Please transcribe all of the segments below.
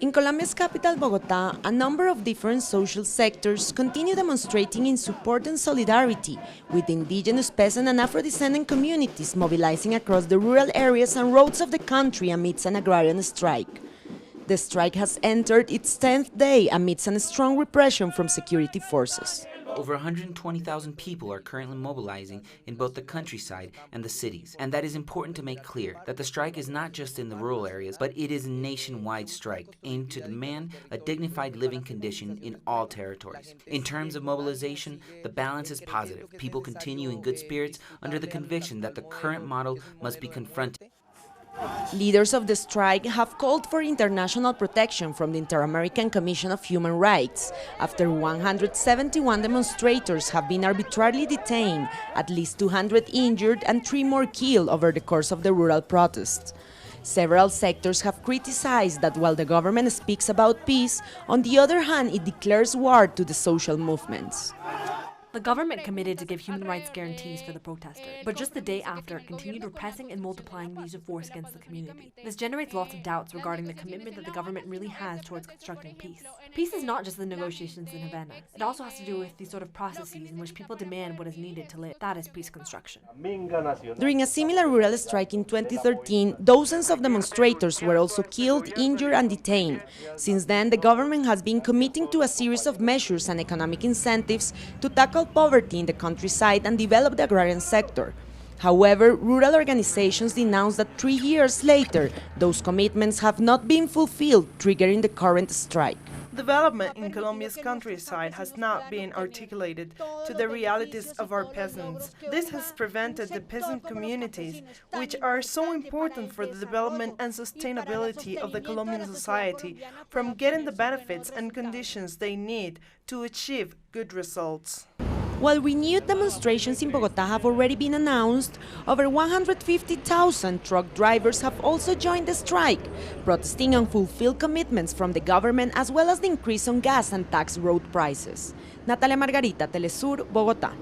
In Colombia's capital, Bogotá, a number of different social sectors continue demonstrating in support and solidarity with indigenous, peasant and Afro-descendant communities mobilizing across the rural areas and roads of the country amidst an agrarian strike. The strike has entered its 10th day amidst a strong repression from security forces. Over 120,000 people are currently mobilizing in both the countryside and the cities. And that is important to make clear that the strike is not just in the rural areas, but it is a nationwide strike aimed to demand a dignified living condition in all territories. In terms of mobilization, the balance is positive. People continue in good spirits under the conviction that the current model must be confronted. Leaders of the strike have called for international protection from the Inter-American Commission of Human Rights after 171 demonstrators have been arbitrarily detained, at least 200 injured and 3 more killed over the course of the rural protests. Several sectors have criticized that while the government speaks about peace, on the other hand it declares war to the social movements. The government committed to give human rights guarantees for the protesters, but just the day after, it continued repressing and multiplying the use of force against the community. This generates lots of doubts regarding the commitment that the government really has towards constructing peace. Peace is not just the negotiations in Havana. It also has to do with these sort of processes in which people demand what is needed to live. That is peace construction. During a similar rural strike in 2013, dozens of demonstrators were also killed, injured and detained. Since then, the government has been committing to a series of measures and economic incentives to tackle poverty in the countryside and develop the agrarian sector. However, rural organizations denounce that 3 years later, those commitments have not been fulfilled, triggering the current strike. Development in Colombia's countryside has not been articulated to the realities of our peasants. This has prevented the peasant communities, which are so important for the development and sustainability of the Colombian society, from getting the benefits and conditions they need to achieve good results. While renewed demonstrations in Bogotá have already been announced, over 150,000 truck drivers have also joined the strike, protesting unfulfilled commitments from the government as well as the increase on gas and tax road prices. Natalia Margarita, Telesur, Bogotá.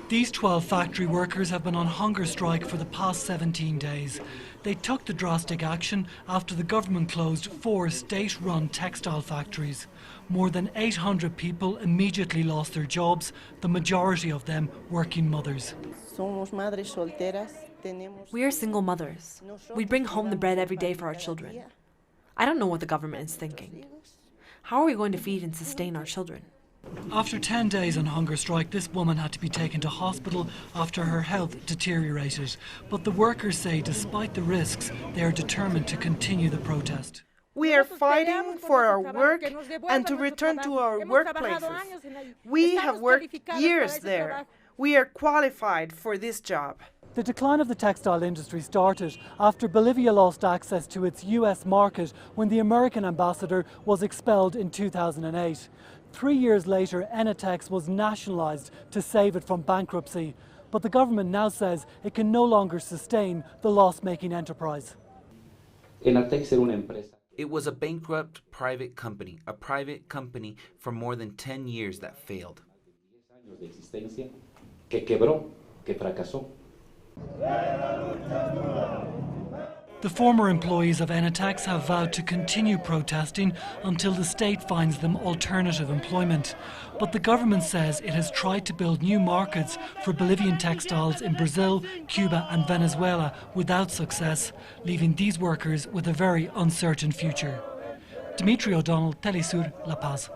These 12 factory workers have been on hunger strike for the past 17 days. They took the drastic action after the government closed 4 state-run textile factories. More than 800 people immediately lost their jobs, the majority of them working mothers. We are single mothers. We bring home the bread every day for our children. I don't know what the government is thinking. How are we going to feed and sustain our children? After 10 days on hunger strike, this woman had to be taken to hospital after her health deteriorated. But the workers say despite the risks, they are determined to continue the protest. We are fighting for our work and to return to our workplaces. We have worked years there. We are qualified for this job. The decline of the textile industry started after Bolivia lost access to its US market when the American ambassador was expelled in 2008. 3 years later, Enatex was nationalised to save it from bankruptcy. But the government now says it can no longer sustain the loss-making enterprise. It was a bankrupt private company for more than 10 years that failed. The former employees of Enatex have vowed to continue protesting until the state finds them alternative employment. But the government says it has tried to build new markets for Bolivian textiles in Brazil, Cuba and Venezuela without success, leaving these workers with a very uncertain future. Dimitri O'Donnell, Telesur, La Paz.